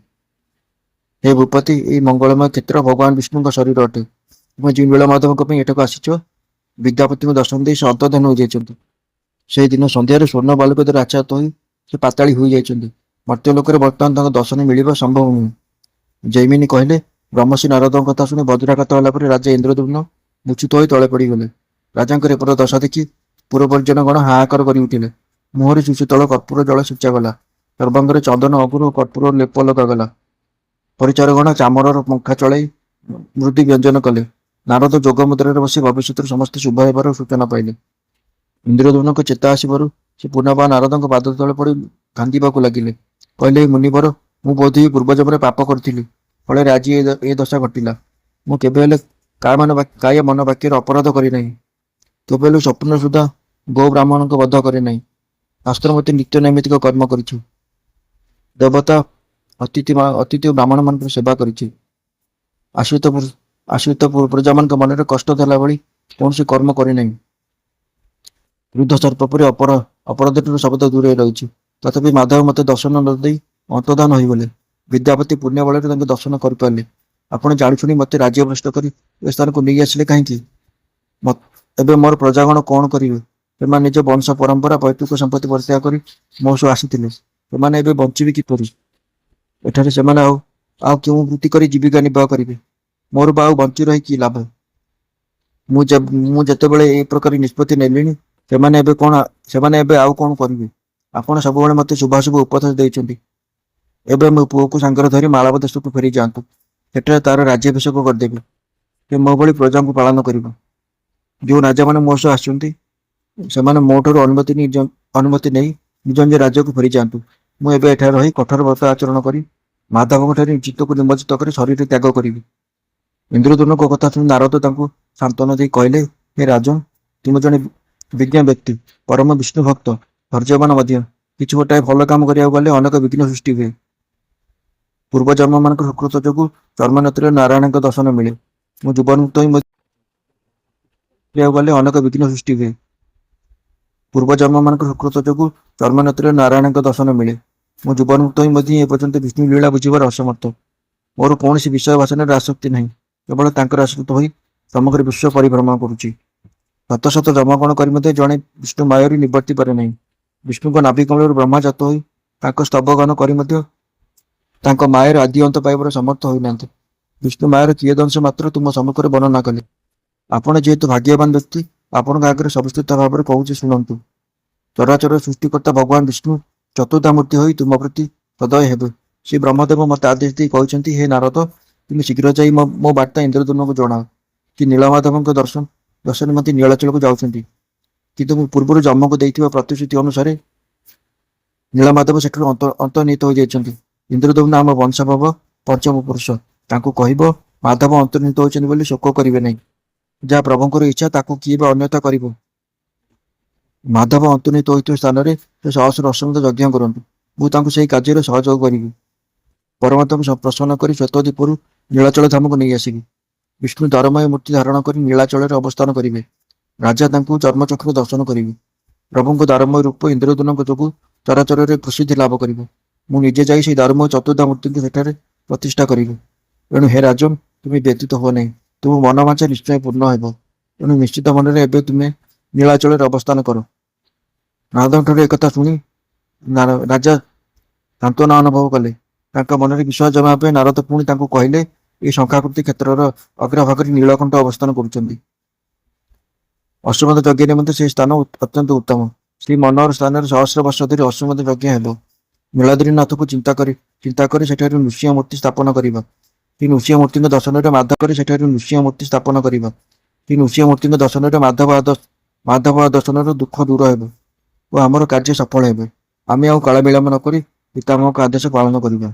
ହେ ଭୂପତି, ଏହି ମଙ୍ଗଳମୟ କ୍ଷେତ୍ର ଭଗବାନ ବିଷ୍ଣୁଙ୍କ ଶରୀର ଅଟେ। ତୁମେ ଯେଉଁ ନୀଳମାଧବଙ୍କ ପାଇଁ ଏଠାକୁ ଆସିଛ, ବିଦ୍ୟାପତିଙ୍କୁ ଦର୍ଶନ ଦେଇ ସେ ଅନ୍ତର୍ଧାନ ହୋଇଯାଇଛନ୍ତି। ସେହିଦିନ ସନ୍ଧ୍ୟାରେ ସ୍ୱର୍ଣ୍ଣ ବାଲୁକ ଦ୍ୱାରା ଆଚ୍ଛାଦିତ ହୋଇ ସେ ପାତାଳି ହୋଇଯାଇଛନ୍ତି। ମର୍ତ୍ତ୍ୟଲୋକରେ ବର୍ତ୍ତମାନ ତାଙ୍କ ଦର୍ଶନ ମିଳିବା ସମ୍ଭବ ନୁହେଁ। ଜୈମିନୀ କହିଲେ, ବ୍ରହ୍ମର୍ଷି ନାରଦଙ୍କ କଥା ଶୁଣି ବଜ୍ରାଘାତ ହେଲା ପରେ ରାଜା ଇନ୍ଦ୍ରଦ୍ୟୁମ୍ନ ମୂର୍ଚ୍ଛିତ ହୋଇ ତଳେ ପଡ଼ିଗଲେ। ରାଜାଙ୍କର ଏପର ଦଶା ଦେଖି ପୁରପରିଜନଗଣ ହାହାକାର କରି ଉଠିଲେ। ମୁହଁରେ ଶିଶୁତଳ କର୍ପୂର ଜଳ ଛିଞ୍ଚାଗଲା। ସର୍ବାଙ୍ଗରେ ଚନ୍ଦନ, ଅଗୁର ଓ କର୍ପୂର ଲେପ ଲଗାଗଲା। ପରିଚାରଗଣ ଚାମରର ପଙ୍ଖା ଚଳାଇ ମୃଦୁ ବ୍ୟଞ୍ଜନ କଲେ। ନାରଦ ଯୋଗ ମୁଦ୍ରାରେ ବସି ଭବିଷ୍ୟତରେ ସମସ୍ତେ ଶୁଭ ହେବାର ସୂଚନା ପାଇଲେ। ଇନ୍ଦ୍ରଦ୍ୟୁମ୍ନଙ୍କ ଚେତା ଆସିବାରୁ ସେ ପୁନର୍ବାର ନାରଦଙ୍କ ପାଦ ତଳେ ପଡ଼ି କାନ୍ଦିବାକୁ ଲାଗିଲେ। କହିଲେ, ମୁନିବର, ମୁଁ ବୋଧହୁଏ ପୂର୍ବଜନ୍ମରେ ପାପ କରିଥିଲି, ଫଳରେ ଆଜି ଏ ଦଶା ଘଟିଲା। ମୁଁ କେବେ ହେଲେ କାୟ ମନ ବାକ୍ୟରେ ଅପରାଧ କରିନାହିଁ। କେବେ ହେଲେ ସ୍ୱପ୍ନ ସୁଦ୍ଧା ଗୋ ବ୍ରାହ୍ମଣଙ୍କ ବଧ କରି ନାହିଁ। ଶାସ୍ତ୍ର ମତେ ନିତ୍ୟ ନୈମିତିକ କର୍ମ କରିଛି। ଦେବତା, ଅତିଥି ଓ ବ୍ରାହ୍ମଣମାନଙ୍କର ସେବା କରିଛି। ଆଶ୍ରିତ ପ୍ରଜାମାନଙ୍କ ମନରେ କଷ୍ଟ ଦେଲା ଭଳି କୌଣସି କର୍ମ କରିନାହିଁ। ବୃଦ୍ଧ ସର୍ପ ପରି ଅପରାଧଠାରୁ ସର୍ବଦା ଦୂରେଇ ରହିଛି। ତଥାପି ମାଧବ ମତେ ଦର୍ଶନ ନ ଦେଇ ଅନ୍ତର୍ଧାନ ହୋଇଗଲେ। ବିଦ୍ୟାପତି ପୁଣ୍ୟ ବଳରେ ତାଙ୍କୁ ଦର୍ଶନ କରିପାରିଲେ। ଆପଣ ଜାଣିଶୁଣି ମତେ ରାଜ୍ୟଭ୍ରଷ୍ଟ କରି ଏ ସ୍ଥାନକୁ ନେଇ ଆସିଲେ କାହିଁକି? ଏବେ ମୋର ପ୍ରଜାଗଣ କଣ କରିବେ? ସେମାନେ ନିଜ ବଂଶ ପରମ୍ପରା ପୈତୃକ ସମ୍ପତ୍ତି ପରିତ୍ୟାଗ କରି ମୋ ସହ ଆସିଥିଲେ। ସେମାନେ ଏବେ ବଞ୍ଚିବେ କିପରି? ଏଠାରେ ସେମାନେ ଆଉ କେଉଁ ବୃତ୍ତି କରି ଜୀବିକା ନିର୍ବାହ କରିବେ? ମୋର ବା ଆଉ ବଞ୍ଚି ରହି କି ଲାଭ? ମୁଁ ଯେତେବେଳେ ଏ ପ୍ରକାର ନିଷ୍ପତ୍ତି ନେଲିଣି, ସେମାନେ ଏବେ ଆଉ କଣ କରିବେ? ଆପଣ ସବୁବେଳେ ମତେ ଶୁଭାଶୁଭ ଉପଦେଶ ଦେଇଛନ୍ତି। ଏବେ ମୋ ପୁଅକୁ ସାଙ୍ଗରେ ଧରି ମାଳବ ଦେଶକୁ ଫେରି ଯାଆନ୍ତୁ। ସେଠାରେ ତାର ରାଜ୍ୟାଭିଷେକ କରିଦେବେ। ସେ ମୋ ଭଳି ପ୍ରଜାଙ୍କୁ ପାଳନ କରିବ। ଯେଉଁ ରାଜାମାନେ ମୋ ସହ ଆସିଛନ୍ତି, ସେମାନେ ମୋଠାରୁ ଅନୁମତି ନେଇ ନିଜ ନିଜ ରାଜ୍ୟକୁ ଫେରି ଯାଆନ୍ତୁ। ମୁଁ ଏବେ ଏଠାରେ ରହି କଠୋର ବ୍ରତ ଆଚରଣ କରି ମାଧବଙ୍କଠାରେ ଚିତ୍ତକୁ ନିମଜ୍ଜିତ କରି ଶରୀର ତ୍ୟାଗ କରିବି। ଇନ୍ଦ୍ରଦ୍ୟୁମ୍ନଙ୍କ କଥା ଶୁଣି ନାରଦ ତାଙ୍କୁ ସାନ୍ତ୍ୱନା ଦେଇ କହିଲେ, ହେ ରାଜନ, ତୁମେ ଜଣେ ବିଜ୍ଞ ବ୍ୟକ୍ତି, ପରମ ବିଷ୍ଣୁ ଭକ୍ତ, ଧୈର୍ଯ୍ୟବାନ ମଧ୍ୟ। କିଛି ଗୋଟାଏ ଭଲ କାମ କରିବାକୁ ଗଲେ ଅନେକ ବିଘ୍ନ ସୃଷ୍ଟି ହୁଏ। ପୂର୍ବଜନ୍ମମାନଙ୍କ ସୁକୃତ ଯୋଗୁଁ ଚର୍ମନେତ୍ରରେ ନାରାୟଣଙ୍କ ଦର୍ଶନ ମିଳେ। ମୁଁ ଜୀବନମୁକ୍ତ ହୋଇ ଗଲେ ଅନେକ ବିଘ୍ନ ସୃଷ୍ଟି ହୁଏ। ପୂର୍ବଜନ୍ମମାନଙ୍କ ସୁକୃତ ଯୋଗୁଁ ଚର୍ମନେତ୍ରରେ ନାରାୟଣଙ୍କ ଦର୍ଶନ ମିଳେ। ମୁଁ ଜୀବନମୁକ୍ତ ହୋଇ ମଧ୍ୟ ଏପର୍ଯ୍ୟନ୍ତ ବିଷ୍ଣୁ ଲୀଳା ବୁଝିବାର ଅସମର୍ଥ। ମୋର କୌଣସି ବିଷୟ ବାସନାରେ ଆସକ୍ତି ନାହିଁ। କେବଳ ତାଙ୍କର ଆଶ୍ରିତ ହୋଇ ସମଗ୍ର ବିଶ୍ୱ ପରିଭ୍ରମଣ କରୁଛି। ଶତ ଶତ ଜମଗଣ କରି ମଧ୍ୟ ଜଣେ ବିଷ୍ଣୁ ମାୟାରୁ ନିବର୍ତ୍ତି ପାରେ ନାହିଁ। ବିଷ୍ଣୁଙ୍କ ନାଭି କମଳରୁ ବ୍ରହ୍ମା ଜାତ ହୋଇ ତାଙ୍କ ସ୍ତବଗାନ କରି ମଧ୍ୟ ତାଙ୍କ ମାୟାର ଆଦି ଅନ୍ତ ପାଇବାର ସମର୍ଥ ହୋଇନାହାନ୍ତି। ବିଷ୍ଣୁ ମାୟାର କିୟଦଂଶ ମାତ୍ର ତୁମ ସମ୍ମୁଖରେ ବର୍ଣ୍ଣନା କଲେ। ଆପଣ ଯେହେତୁ ଭାଗ୍ୟବାନ ବ୍ୟକ୍ତି, ଆପଣଙ୍କ ଆଗରେ ସବିସ୍ତୃତ ଭାବରେ କହୁଛି ଶୁଣନ୍ତୁ। ଚରାଚର ସୃଷ୍ଟିକର୍ତ୍ତା ଭଗବାନ ବିଷ୍ଣୁ ଚତୁର୍ଦ୍ଧାମୂର୍ତ୍ତି ହୋଇ ତୁମ ପ୍ରତି ସଦୟ ହେବେ। ଶ୍ରୀ ବ୍ରହ୍ମଦେବ ମୋତେ ଆଦେଶ ଦେଇ କହିଛନ୍ତି, ହେ ନାରଦ, ତୁମେ ଶୀଘ୍ର ଯାଇ ମୋ ବାର୍ତ୍ତା ଇନ୍ଦ୍ରଦ୍ୟୁମ୍ନଙ୍କୁ ଜଣାଅ କି ନୀଳମାଧବଙ୍କ ଦର୍ଶନ ନିମନ୍ତେ ନୀଳାଚଳକୁ ଯାଉଛନ୍ତି। କିନ୍ତୁ ମୁଁ ପୂର୍ବରୁ ଜମକୁ ଦେଇଥିବା ପ୍ରତିଶ୍ରୁତି ଅନୁସାରେ ନୀଳମାଧବ ସେଠାରୁ ଅନ୍ତର୍ନିହିତ ହୋଇଯାଇଛନ୍ତି। ଇନ୍ଦ୍ରଦ୍ୟୁମ୍ନ ଆମ ବଂଶଭବ ପଞ୍ଚମ ପୁରୁଷ। ତାଙ୍କୁ କହିବ, ମାଧବ ଅନ୍ତର୍ନିହିତ ହୋଇଛନ୍ତି ବୋଲି ଶୋକ କରିବେ ନାହିଁ। ଯାହା ପ୍ରଭୁଙ୍କର ଇଚ୍ଛା ତାକୁ କିଏ ବା ଅନ୍ୟଥା କରିବ। ମାଧବ ଅନ୍ତର୍ନିହିତ ହୋଇଥିବା ସ୍ଥାନରେ ସେ ସହସ୍ର ଅଶ୍ୱମେଧ ଯଜ୍ଞ କରନ୍ତୁ। ମୁଁ ତାଙ୍କୁ ସେହି କାର୍ଯ୍ୟରେ ସହଯୋଗ କରିବି। ପରମାତ୍ମାକୁ ପ୍ରସନ୍ନ କରି ଶ୍ଵେତଦ୍ୱୀପରୁ ନୀଳାଚଳ ଧାମକୁ ନେଇ ଆସିବି। ବିଷ୍ଣୁ ଦାରୁମୟ ମୂର୍ତ୍ତି ଧାରଣ କରି ନୀଳାଚଳରେ ଅବସ୍ଥାନ କରିବେ। ରାଜା ତାଙ୍କୁ ଚର୍ମଚକ୍ଷୁରେ ଦର୍ଶନ କରିବେ। ପ୍ରଭୁଙ୍କ ଦାରୁମୟ ରୂପ ଇନ୍ଦ୍ରଦ୍ୟୁମ୍ନଙ୍କ ଯୋଗୁଁ ଚରାଚରରେ ପ୍ରସିଦ୍ଧି ଲାଭ କରିବ। ମୁଁ ନିଜେ ଯାଇ ସେହି ଦାରୁମୟ ଚତୁର୍ଦ୍ଧାମୂର୍ତ୍ତିଙ୍କୁ ସେଠାରେ ପ୍ରତିଷ୍ଠା କରିବି। ଏଣୁ ହେ ରାଜନ୍, ତୁମେ ବ୍ୟତୀତ ହୁଅ ନାହିଁ। ତୁମ ମନବାଞ୍ଛା ନିଶ୍ଚୟ ପୂର୍ଣ୍ଣ ହେବ। ଏଣୁ ନିଶ୍ଚିତ ମନରେ ଏବେ ତୁମେ ନୀଳାଚଳରେ ଅବସ୍ଥାନ କର। ନାରଦଙ୍କଠାରୁ ଏକଥା ଶୁଣି ରାଜା ସାନ୍ତ୍ୱନା ଅନୁଭବ କଲେ। ତାଙ୍କ ମନରେ ବିଶ୍ୱାସ ଜମା ପାଇଁ ନାରଦ ପୁଣି ତାଙ୍କୁ କହିଲେ, ଏହି ଶଙ୍ଖାକୃତି କ୍ଷେତ୍ରର ଅଗ୍ରଭାଗରେ ନୀଳକଣ୍ଠ ଅବସ୍ଥାନ କରୁଛନ୍ତି। ଅଶ୍ୱମେଧ ଯଜ୍ଞ ନିମନ୍ତେ ସେହି ସ୍ଥାନ ଅତ୍ୟନ୍ତ ଉତ୍ତମ। ଶ୍ରୀ ମନୋହର ସ୍ଥାନରେ ସହସ୍ର ବର୍ଷ ଧରି ଅଶ୍ୱମେଧ ଯଜ୍ଞ ହେବ। ନୀଳାଦ୍ରିନାଥକୁ ଚିନ୍ତା କରି ସେଠାରେ ନୃସିଂହ ମୂର୍ତ୍ତି ସ୍ଥାପନ କରିବା। ଶ୍ରୀ ନୃସିଂହ ମୂର୍ତ୍ତିଙ୍କ ଦର୍ଶନରେ ମାଧବ ଦର୍ଶନର ଦୁଃଖ ଦୂର ହେବ ଓ ଆମର କାର୍ଯ୍ୟ ସଫଳ ହେବ। ଆମେ ଆଉ କାଳ ବିଳମ୍ବ ନ କରି ପିତାମହଙ୍କ ଆଦେଶ ପାଳନ କରିବା।